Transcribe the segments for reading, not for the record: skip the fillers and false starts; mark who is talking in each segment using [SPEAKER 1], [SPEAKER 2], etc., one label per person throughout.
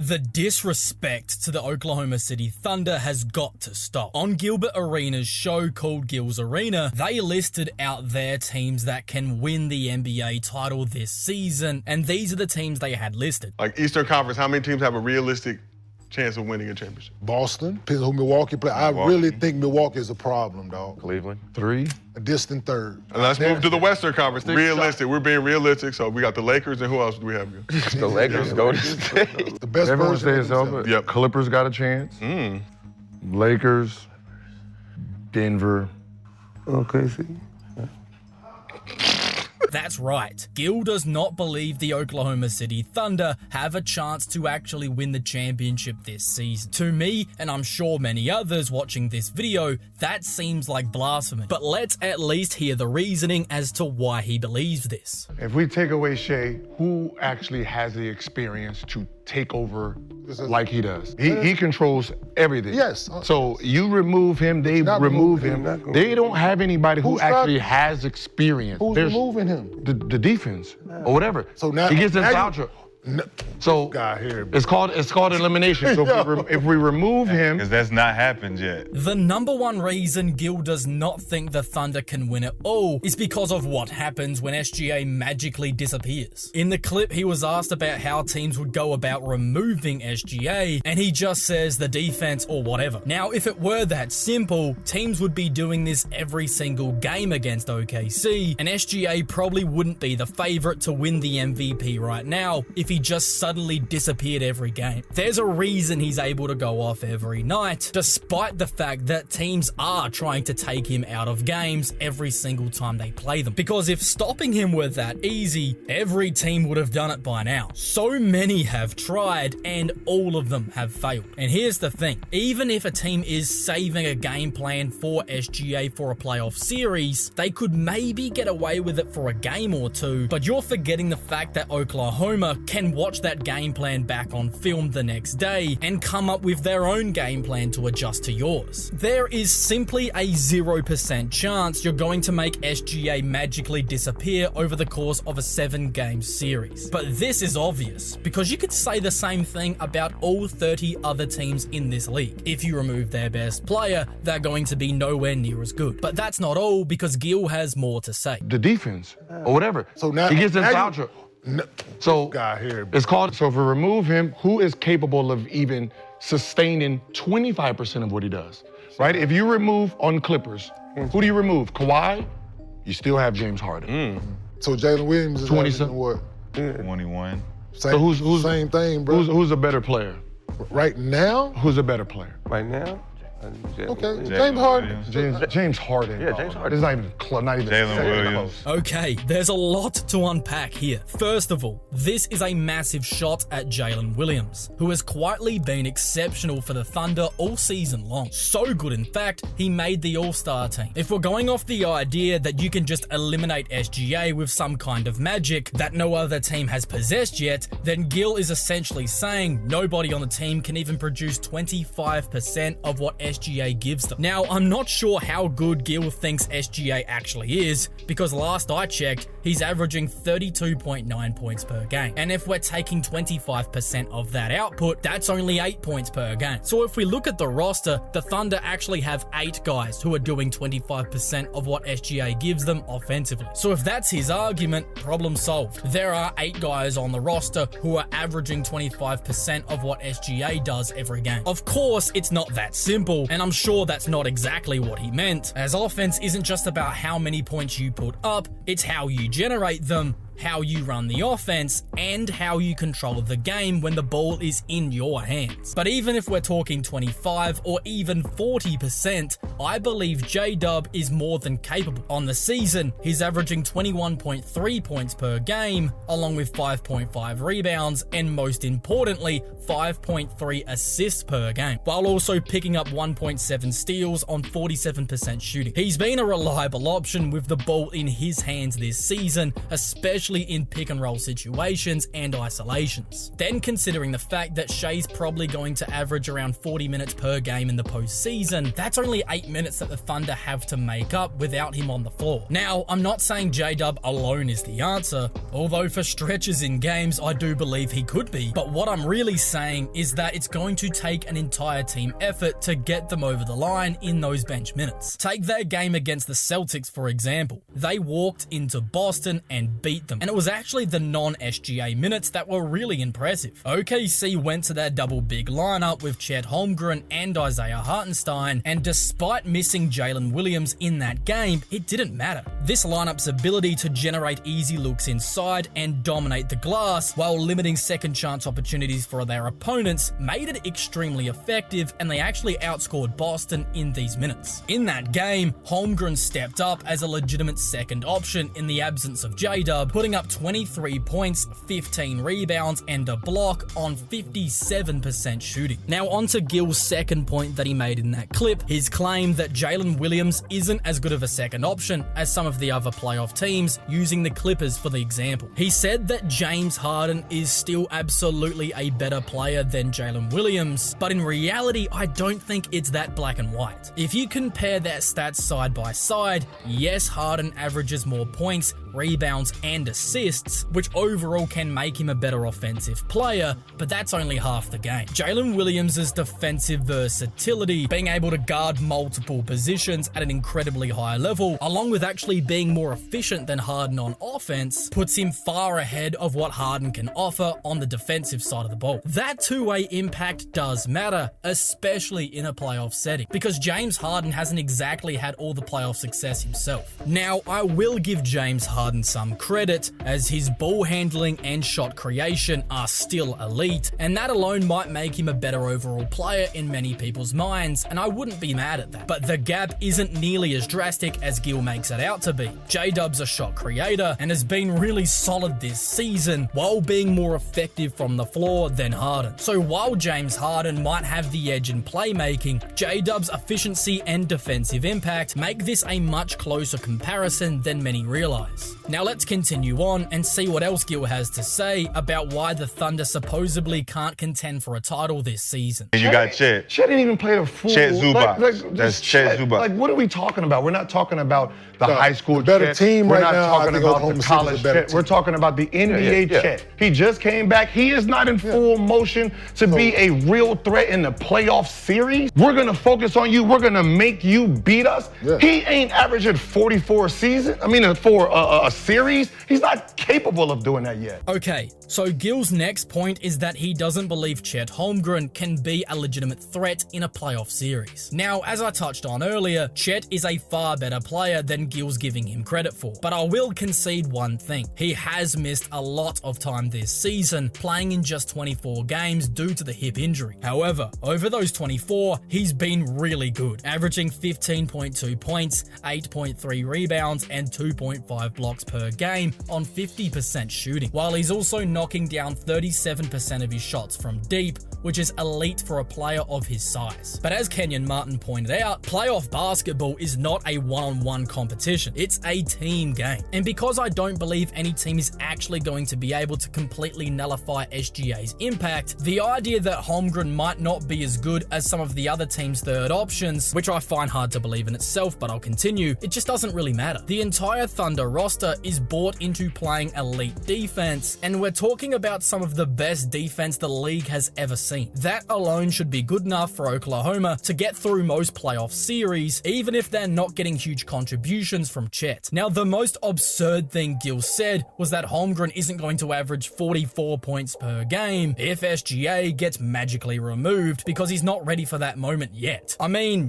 [SPEAKER 1] The disrespect to the Oklahoma City Thunder has got to stop. On Gilbert Arena's show called Gil's Arena, they listed out their teams that can win the NBA title this season, and these are the teams they had listed.
[SPEAKER 2] Like Eastern Conference, how many teams have a realistic chance of winning a championship?
[SPEAKER 3] Boston. Depends who Milwaukee play. I really think Milwaukee is a problem, dog.
[SPEAKER 4] Cleveland. 3.
[SPEAKER 3] A distant third.
[SPEAKER 2] And let's move to the Western Conference. Realistic. We're being realistic. So we got the Lakers, and who else do we have here?
[SPEAKER 4] The Lakers go to state.
[SPEAKER 3] The best
[SPEAKER 4] Everyone
[SPEAKER 3] version
[SPEAKER 4] stays healthy.
[SPEAKER 2] Yep.
[SPEAKER 4] Clippers got a chance. Lakers, Denver. Okay, see.
[SPEAKER 1] That's right. Gil does not believe the Oklahoma City Thunder have a chance to actually win the championship this season. To me, and I'm sure many others watching this video, that seems like blasphemy. But let's at least hear the reasoning as to why he believes this.
[SPEAKER 5] If we take away Shea, who actually has the experience to take over like he does? He controls everything.
[SPEAKER 3] Yes.
[SPEAKER 5] So you remove him, they remove him. They don't have anybody who actually has experience.
[SPEAKER 3] Who's removing him?
[SPEAKER 5] The defense or whatever.
[SPEAKER 3] So now
[SPEAKER 5] he gets in foul trouble. So
[SPEAKER 3] guy here,
[SPEAKER 5] it's called elimination. So if we remove him,
[SPEAKER 6] because that's not happened yet.
[SPEAKER 1] The number one reason Gil does not think the Thunder can win it all is because of what happens when SGA magically disappears. In the clip, he was asked about how teams would go about removing SGA, and he just says the defense or whatever. Now, if it were that simple, teams would be doing this every single game against OKC, and SGA probably wouldn't be the favorite to win the MVP right now if he just suddenly disappeared every game. There's a reason he's able to go off every night, despite the fact that teams are trying to take him out of games every single time they play them. Because if stopping him were that easy, every team would have done it by now. So many have tried, and all of them have failed. And here's the thing, even if a team is saving a game plan for SGA for a playoff series, they could maybe get away with it for a game or two, but you're forgetting the fact that Oklahoma can watch that game plan back on film the next day and come up with their own game plan to adjust to yours. There is simply a 0% chance you're going to make SGA magically disappear over the course of a 7-game series. But this is obvious, because you could say the same thing about all 30 other teams in this league. If you remove their best player, they're going to be nowhere near as good. But that's not all, because Gil has more to say.
[SPEAKER 5] the defense or whatever.
[SPEAKER 3] So now
[SPEAKER 5] he gets in
[SPEAKER 3] now
[SPEAKER 5] foul
[SPEAKER 3] you-
[SPEAKER 5] trouble.
[SPEAKER 3] No,
[SPEAKER 5] So
[SPEAKER 3] guy here.
[SPEAKER 5] it's called, so if we remove him, who is capable of even sustaining 25% of what he does, right? If you remove on Clippers, who do you remove? Kawhi? You still have James Harden.
[SPEAKER 3] So Jalen Williams is
[SPEAKER 5] 20
[SPEAKER 3] averaging what?
[SPEAKER 6] 21.
[SPEAKER 3] Same,
[SPEAKER 5] So who's
[SPEAKER 3] same thing, bro.
[SPEAKER 5] Who's a better player?
[SPEAKER 3] Right now?
[SPEAKER 5] Who's a better player?
[SPEAKER 4] Right now?
[SPEAKER 3] Okay, James Harden.
[SPEAKER 5] James Harden.
[SPEAKER 4] Yeah, James Harden.
[SPEAKER 5] It's not even close. Not even
[SPEAKER 6] Jalen
[SPEAKER 5] second
[SPEAKER 6] Williams.
[SPEAKER 5] close.
[SPEAKER 1] Okay, there's a lot to unpack here. First of all, this is a massive shot at Jalen Williams, who has quietly been exceptional for the Thunder all season long. So good, in fact, he made the All-Star team. If we're going off the idea that you can just eliminate SGA with some kind of magic that no other team has possessed yet, then Gil is essentially saying nobody on the team can even produce 25% of what SGA gives them. Now, I'm not sure how good Gil thinks SGA actually is, because last I checked, he's averaging 32.9 points per game. And if we're taking 25% of that output, that's only 8 points per game. So if we look at the roster, the Thunder actually have 8 guys who are doing 25% of what SGA gives them offensively. So if that's his argument, problem solved. There are 8 guys on the roster who are averaging 25% of what SGA does every game. Of course, it's not that simple, and I'm sure that's not exactly what he meant, as offense isn't just about how many points you put up, it's how you generate them, how you run the offense, and how you control the game when the ball is in your hands. But even if we're talking 25 or even 40%, I believe J-Dub is more than capable. On the season, he's averaging 21.3 points per game, along with 5.5 rebounds, and most importantly, 5.3 assists per game, while also picking up 1.7 steals on 47% shooting. He's been a reliable option with the ball in his hands this season, especially especially in pick and roll situations and isolations. Then considering the fact that Shai's probably going to average around 40 minutes per game in the postseason, that's only 8 minutes that the Thunder have to make up without him on the floor. Now, I'm not saying J-Dub alone is the answer, although for stretches in games I do believe he could be, but what I'm really saying is that it's going to take an entire team effort to get them over the line in those bench minutes. Take their game against the Celtics for example. They walked into Boston and beat them, and it was actually the non-SGA minutes that were really impressive. OKC went to their double big lineup with Chet Holmgren and Isaiah Hartenstein, and despite missing Jalen Williams in that game, it didn't matter. This lineup's ability to generate easy looks inside and dominate the glass while limiting second chance opportunities for their opponents made it extremely effective, and they actually outscored Boston in these minutes. In that game, Holmgren stepped up as a legitimate second option in the absence of J-Dub, putting up 23 points, 15 rebounds, and a block on 57% shooting. Now onto Gil's second point that he made in that clip, his claim that Jalen Williams isn't as good of a second option as some of the other playoff teams, using the Clippers for the example. He said that James Harden is still absolutely a better player than Jalen Williams, but in reality, I don't think it's that black and white. If you compare their stats side by side, yes, Harden averages more points, rebounds, and assists, which overall can make him a better offensive player, but that's only half the game. Jalen Williams' defensive versatility, being able to guard multiple positions at an incredibly high level, along with actually being more efficient than Harden on offense, puts him far ahead of what Harden can offer on the defensive side of the ball. That two-way impact does matter, especially in a playoff setting, because James Harden hasn't exactly had all the playoff success himself. Now, I will give James Harden some credit, as his ball handling and shot creation are still elite, and that alone might make him a better overall player in many people's minds, and I wouldn't be mad at that. But the gap isn't nearly as drastic as Gil makes it out to be. J-Dub's a shot creator and has been really solid this season, while being more effective from the floor than Harden. So while James Harden might have the edge in playmaking, J-Dub's efficiency and defensive impact make this a much closer comparison than many realize. Now let's continue on and see what else Gil has to say about why the Thunder supposedly can't contend for a title this season.
[SPEAKER 6] You got Chet.
[SPEAKER 5] Chet didn't even play the full.
[SPEAKER 6] Chet Zubac. That's Chet Zubac.
[SPEAKER 5] Like, what are we talking about? We're not talking about the high school
[SPEAKER 3] better
[SPEAKER 5] Chet.
[SPEAKER 3] team
[SPEAKER 5] We're
[SPEAKER 3] right
[SPEAKER 5] not
[SPEAKER 3] now,
[SPEAKER 5] talking
[SPEAKER 3] I think
[SPEAKER 5] about
[SPEAKER 3] Oklahoma
[SPEAKER 5] the
[SPEAKER 3] City's
[SPEAKER 5] college
[SPEAKER 3] a better
[SPEAKER 5] Chet.
[SPEAKER 3] team.
[SPEAKER 5] We're talking about the NBA Chet. He just came back. He is not in full motion to be a real threat in the playoff series. We're going to focus on you. We're going to make you beat us.
[SPEAKER 3] Yeah.
[SPEAKER 5] He ain't averaging 44 for a series. He's not capable of doing that yet.
[SPEAKER 1] Okay, so Gil's next point is that he doesn't believe Chet Holmgren can be a legitimate threat in a playoff series. Now, as I touched on earlier, Chet is a far better player than Gil's giving him credit for, but I will concede one thing. He has missed a lot of time this season, playing in just 24 games due to the hip injury. However, over those 24, he's been really good, averaging 15.2 points, 8.3 rebounds, and 2.5 blocks per game on 50% shooting, while he's also knocking down 37% of his shots from deep, which is elite for a player of his size. But as Kenyon Martin pointed out, playoff basketball is not a one-on-one competition, it's a team game. And because I don't believe any team is actually going to be able to completely nullify SGA's impact, the idea that Holmgren might not be as good as some of the other team's third options, which I find hard to believe in itself, but I'll continue, it just doesn't really matter. The entire Thunder roster is bought into playing elite defense, and we're talking about some of the best defense the league has ever seen. That alone should be good enough for Oklahoma to get through most playoff series, even if they're not getting huge contributions from Chet. Now, the most absurd thing Gil said was that Holmgren isn't going to average 44 points per game if SGA gets magically removed because he's not ready for that moment yet.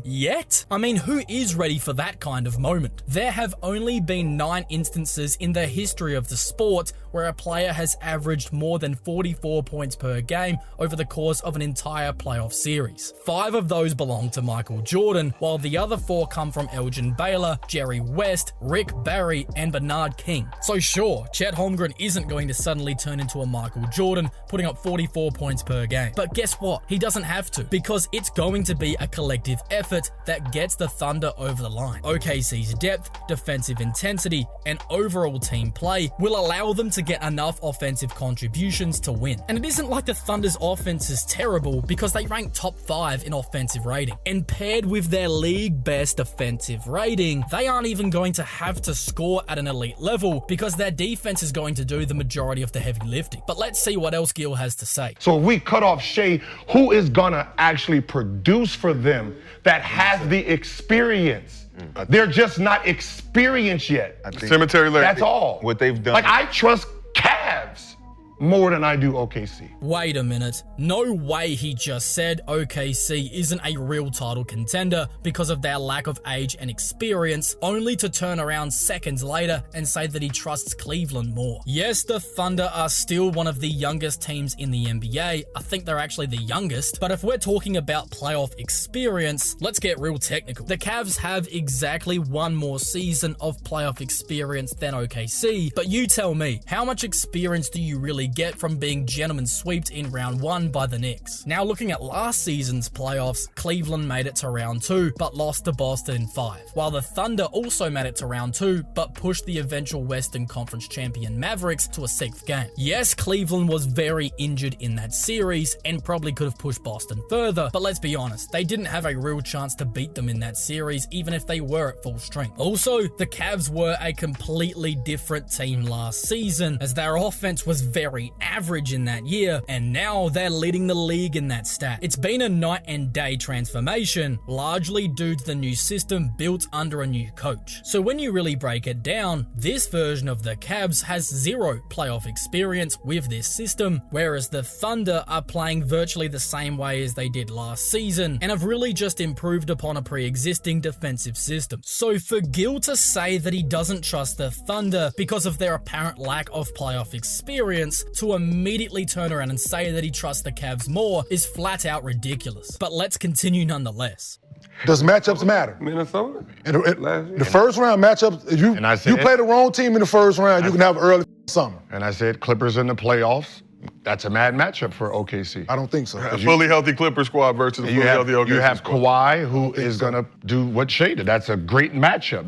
[SPEAKER 1] Yet? Who is ready for that kind of moment? There have only been 9 instances in the history of the sport where a player has averaged more than 44 points per game over the course course of an entire playoff series. 5 of those belong to Michael Jordan, while the other 4 come from Elgin Baylor, Jerry West, Rick Barry, and Bernard King. So sure, Chet Holmgren isn't going to suddenly turn into a Michael Jordan, putting up 44 points per game. But guess what? He doesn't have to, because it's going to be a collective effort that gets the Thunder over the line. OKC's depth, defensive intensity, and overall team play will allow them to get enough offensive contributions to win. And it isn't like the Thunder's offense is terrible, because they rank top 5 in offensive rating. And paired with their league best defensive rating, they aren't even going to have to score at an elite level, because their defense is going to do the majority of the heavy lifting. But let's see what else Gil has to say.
[SPEAKER 5] So if we cut off Shea, who is gonna actually produce for them that has the experience? They're just not experienced yet.
[SPEAKER 2] Cemetery Larry.
[SPEAKER 5] That's all.
[SPEAKER 6] What they've done.
[SPEAKER 5] Like, I trust Cavs more than I do OKC.
[SPEAKER 1] Wait a minute. No way he just said OKC isn't a real title contender because of their lack of age and experience, only to turn around seconds later and say that he trusts Cleveland more. Yes, the Thunder are still one of the youngest teams in the NBA. I think they're actually the youngest. But if we're talking about playoff experience, let's get real technical. The Cavs have exactly 1 more season of playoff experience than OKC. But you tell me, how much experience do you really get from being gentlemen swept in round 1 by the Knicks? Now, looking at last season's playoffs, Cleveland made it to round 2 but lost to Boston in 5, while the Thunder also made it to round 2 but pushed the eventual Western Conference champion Mavericks to a 6th game. Yes, Cleveland was very injured in that series and probably could have pushed Boston further, but let's be honest, they didn't have a real chance to beat them in that series even if they were at full strength. Also, the Cavs were a completely different team last season, as their offense was very average in that year, and now they're leading the league in that stat. It's been a night and day transformation, largely due to the new system built under a new coach. So when you really break it down, this version of the Cavs has 0 playoff experience with this system, whereas the Thunder are playing virtually the same way as they did last season, and have really just improved upon a pre-existing defensive system. So for Gil to say that he doesn't trust the Thunder because of their apparent lack of playoff experience, to immediately turn around and say that he trusts the Cavs more is flat out ridiculous. But let's continue nonetheless.
[SPEAKER 3] Does matchups matter?
[SPEAKER 6] Minnesota?
[SPEAKER 3] The first round matchups, if you play the wrong team in the first round, you can have early summer.
[SPEAKER 5] And I said Clippers in the playoffs. That's a mad matchup for OKC.
[SPEAKER 3] I don't think so.
[SPEAKER 2] A fully healthy Clipper squad versus a fully healthy OKC
[SPEAKER 5] You have
[SPEAKER 2] squad.
[SPEAKER 5] Kawhi, who is going to do what Shea did. That's a great matchup.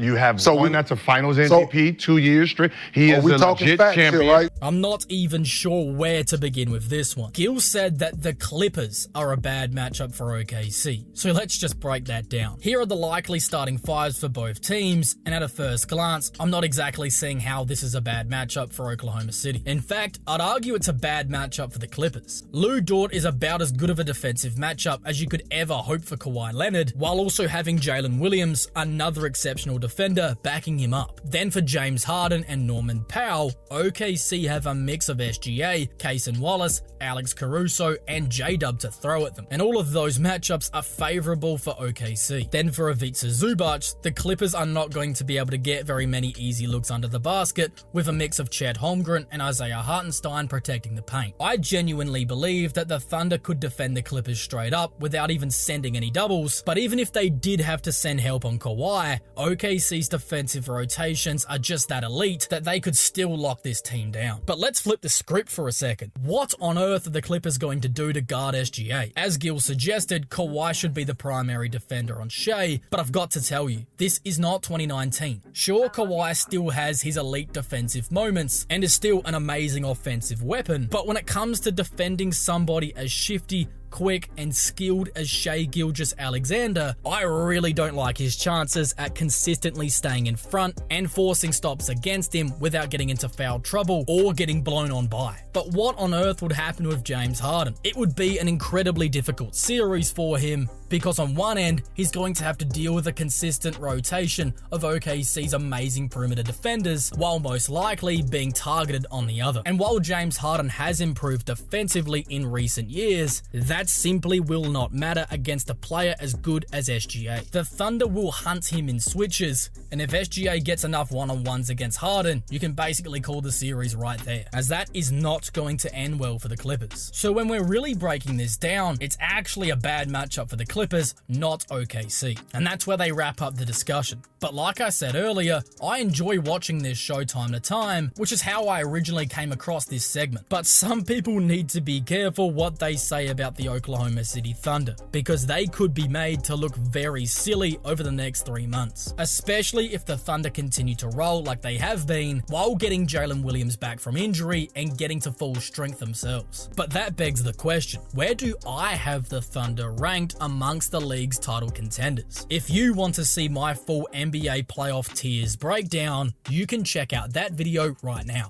[SPEAKER 5] You have one that's a Finals MVP 2 years straight. He is a legit champion.
[SPEAKER 3] Here, right?
[SPEAKER 1] I'm not even sure where to begin with this one. Gil said that the Clippers are a bad matchup for OKC. So let's just break that down. Here are the likely starting 5s for both teams, and at a first glance, I'm not exactly seeing how this is a bad matchup for Oklahoma City. In fact, I'd argue it's a bad matchup for the Clippers. Lou Dort is about as good of a defensive matchup as you could ever hope for Kawhi Leonard, while also having Jalen Williams, another exceptional defender, backing him up. Then for James Harden and Norman Powell, OKC have a mix of SGA, Cason Wallace, Alex Caruso, and J-Dub to throw at them, and all of those matchups are favorable for OKC. Then for Ivica Zubac, the Clippers are not going to be able to get very many easy looks under the basket, with a mix of Chet Holmgren and Isaiah Hartenstein protecting the paint. I genuinely believe that the Thunder could defend the Clippers straight up without even sending any doubles, but even if they did have to send help on Kawhi, OKC's defensive rotations are just that elite that they could still lock this team down. But let's flip the script for a second. What on earth are the Clippers going to do to guard SGA? As Gil suggested, Kawhi should be the primary defender on Shea, but I've got to tell you, this is not 2019. Sure, Kawhi still has his elite defensive moments and is still an amazing offensive weapon, but when it comes to defending somebody as shifty, quick, and skilled as Shai Gilgeous-Alexander, I really don't like his chances at consistently staying in front and forcing stops against him without getting into foul trouble or getting blown on by. But what on earth would happen with James Harden? It would be an incredibly difficult series for him, because on one end, he's going to have to deal with a consistent rotation of OKC's amazing perimeter defenders, while most likely being targeted on the other. And while James Harden has improved defensively in recent years, that that simply will not matter against a player as good as SGA. The Thunder will hunt him in switches, and if SGA gets enough one-on-ones against Harden, you can basically call the series right there, as that is not going to end well for the Clippers. So when we're really breaking this down, it's actually a bad matchup for the Clippers, not OKC. And that's where they wrap up the discussion. But like I said earlier, I enjoy watching this show time to time, which is how I originally came across this segment. But some people need to be careful what they say about the Oklahoma City Thunder, because they could be made to look very silly over the next 3 months, especially if the Thunder continue to roll like they have been while getting Jalen Williams back from injury and getting to full strength themselves. But that begs the question, where do I have the Thunder ranked amongst the league's title contenders? If you want to see my full NBA playoff tiers breakdown, you can check out that video right now.